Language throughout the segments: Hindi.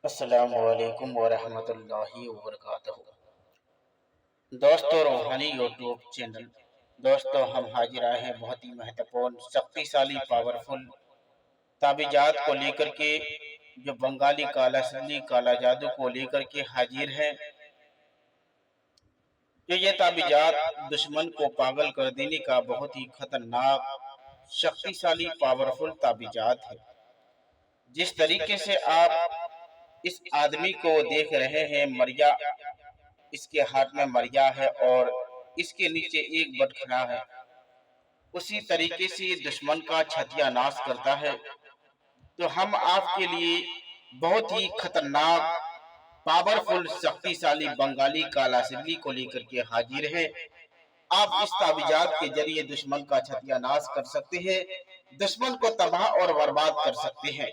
अस्सलामु अलैकुम वरहमतुल्लाहि वबरकातुहू। दोस्तों, रूहानी यूट्यूब चैनल। दोस्तों, हम हाजिर आए हैं बहुत ही महत्वपूर्ण, शक्तिशाली, पावरफुल ताबीजात को लेकर के, जो बंगाली काला सिल्ली, काला जादू को लेकर के हाजिर है। जो ये ताबीजात दुश्मन को पागल कर देने का बहुत ही खतरनाक, शक्तिशाली, पावरफुल ताबीजात है। जिस तरीके से आप इस आदमी को देख रहे हैं, मरिया इसके हाथ में मरिया है और इसके नीचे एक बटखरा है, उसी तरीके से दुश्मन का छतिया नाश करता है। तो हम आपके लिए बहुत ही खतरनाक, पावरफुल, शक्तिशाली बंगाली काला सिल्ली को लेकर के हाजिर हैं। आप इस ताबीजात के जरिए दुश्मन का छतिया नाश कर सकते हैं, दुश्मन को तबाह और बर्बाद कर सकते हैं।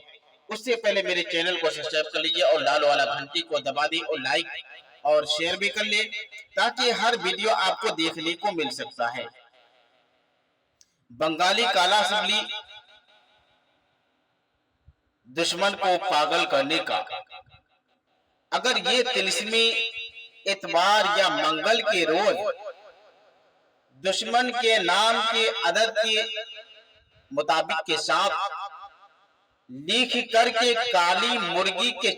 उससे पहले मेरे चैनल को सब्सक्राइब कर लीजिए और लाल वाला घंटी को दबा दी और लाइक और शेयर भी कर ले, ताकि हर वीडियो आपको देखने को मिल सकता है। बंगाली काला सिल्ली दुश्मन को पागल करने का। अगर ये तिलिस्मी इतवार या मंगल के रोज दुश्मन के नाम के अदद के मुताबिक के साथ लिख करके काली मुर्गी के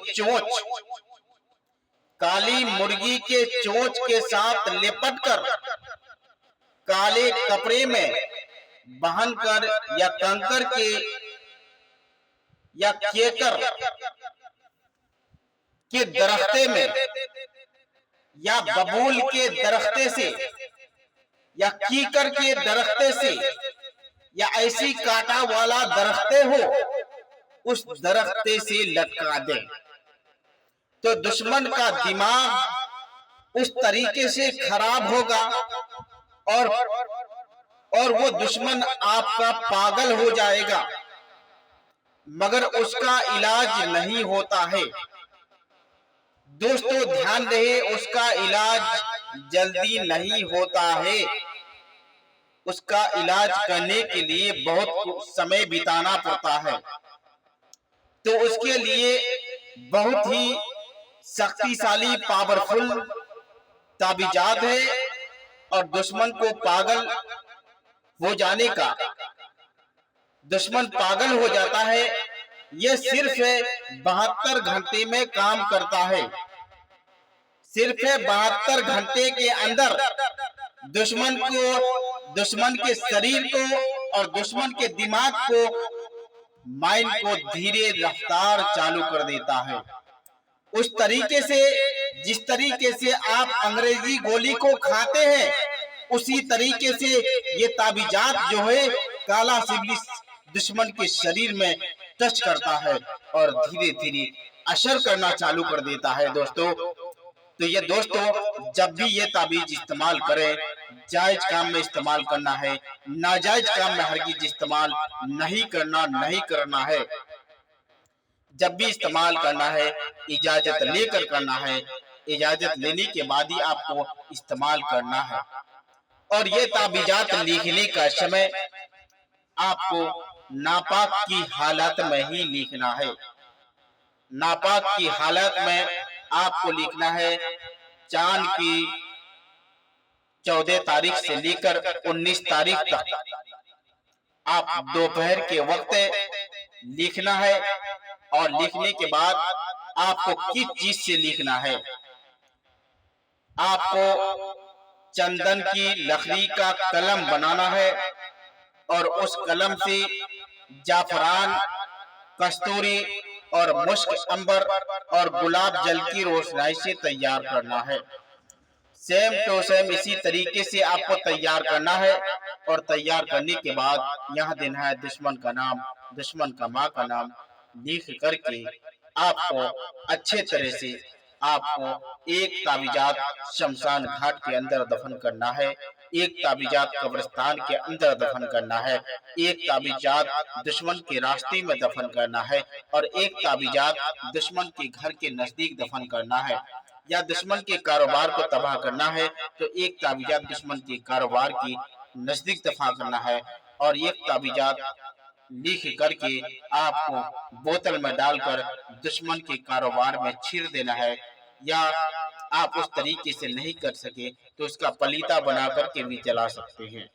चोंच के साथ लिपट कर काले कपड़े में बांध कर या कंकर के या केकर के दरख्ते में या बबूल के दरख्ते से या कीकर के दरख्ते से या ऐसी कांटा वाला दरख्ते हो, उस दरख्ते से लटका दे। तो दुश्मन का दिमाग उस तरीके से खराब होगा और वो दुश्मन आपका पागल हो जाएगा, मगर उसका इलाज नहीं होता है। दोस्तों, ध्यान रहे, उसका इलाज जल्दी नहीं होता है। उसका इलाज करने के लिए बहुत समय बिताना पड़ता है। तो उसके लिए बहुत ही शक्तिशाली, पावरफुल ताबीजात है और दुश्मन को पागल हो जाने का, दुश्मन पागल हो जाता है। यह सिर्फ 72 घंटे में काम करता है। सिर्फ 72 घंटे के अंदर दुश्मन के शरीर को और दुश्मन के दिमाग को, माइंड को धीरे रफ्तार चालू कर देता है। उस तरीके से, जिस तरीके से आप अंग्रेजी गोली को खाते हैं, उसी तरीके से ये ताबीजात जो है काला सिल्ली दुश्मन के शरीर में टच करता है और धीरे धीरे असर करना चालू कर देता है। दोस्तों, तो ये दोस्तों, जब भी ये ताबीज इस्तेमाल करें, जायज काम में इस्तेमाल करना है, नाजायज काम में हरगिज इस्तेमाल नहीं करना है। जब भी इस्तेमाल करना है, इजाजत लेकर करना है। इजाजत लेने के बाद ही आपको इस्तेमाल करना है। और ये ताबीजात लिखने का समय आपको नापाक की हालत में ही लिखना है। नापाक की हालत में आपको लिखना है। चांद की 14 तारीख से लेकर 19 तारीख तक आप दोपहर के वक्त लिखना है। और लिखने के बाद आपको किस चीज से लिखना है? आपको चंदन की लकड़ी का कलम बनाना है और उस कलम से जाफरान, कस्तूरी और मुश्क अंबर और गुलाब जल की रोशनाई से तैयार करना है। सेम टू सेम इसी तरीके से आपको तैयार करना है। और तैयार करने के बाद यहाँ देना है दुश्मन का नाम, दुश्मन का माँ का नाम लिख करके आपको अच्छे तरह से आपको एक ताबीजात शमशान घाट के अंदर दफन करना है, एक ताबीजात कब्रिस्तान के अंदर दफन करना है, एक ताबीजात दुश्मन के रास्ते में दफन करना है और एक ताबीजात दुश्मन के घर के नजदीक दफन करना है। या दुश्मन के कारोबार को तबाह करना है तो एक ताबीजात दुश्मन के कारोबार की नजदीक दफा करना है और एक ताबीजात लिख करके आपको बोतल में डालकर दुश्मन के कारोबार में छीर देना है, या आप उस तरीके से नहीं कर सके तो उसका पलीता बना करके भी जला सकते हैं।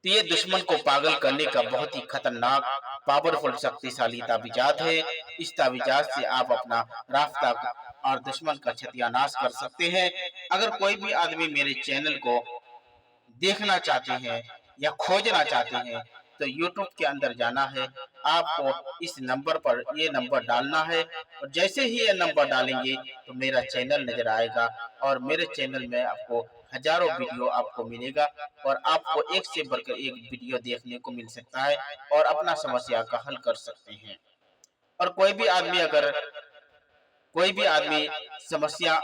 तो ये दुश्मन को पागल करने का बहुत ही खतरनाक पावरफुल शक्तिशाली ताबीजात है। इस ताबीजात से आप अपना रास्ता और दुश्मन का सत्यानाश कर सकते हैं। अगर कोई भी आदमी मेरे चैनल को देखना चाहते हैं या खोजना चाहते हैं तो यूट्यूब के अंदर जाना है, आपको इस नंबर पर ये नंबर डालना है, और जैसे ही ये नंबर डालेंगे तो मेरा चैनल नजर आएगा, और मेरे चैनल में आपको हजारों वीडियो आपको मिलेगा, और आपको एक से बढ़कर एक वीडियो देखने को मिल सकता है और अपना समस्या का हल कर सकते हैं। और कोई भी आदमी समस्या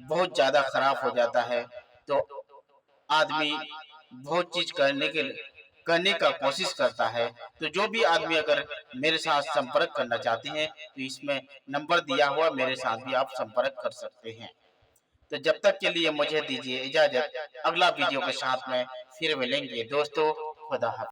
बहुत ज्यादा खराब हो जाता है तो आदमी बहुत चीज करने का कोशिश करता है। तो जो भी आदमी अगर मेरे साथ संपर्क करना चाहते हैं तो इसमें नंबर दिया हुआ मेरे साथ भी आप संपर्क कर सकते हैं। तो जब तक के लिए मुझे दीजिए इजाजत, अगला वीडियो के साथ में फिर मिलेंगे दोस्तों। खुदा हाफिज।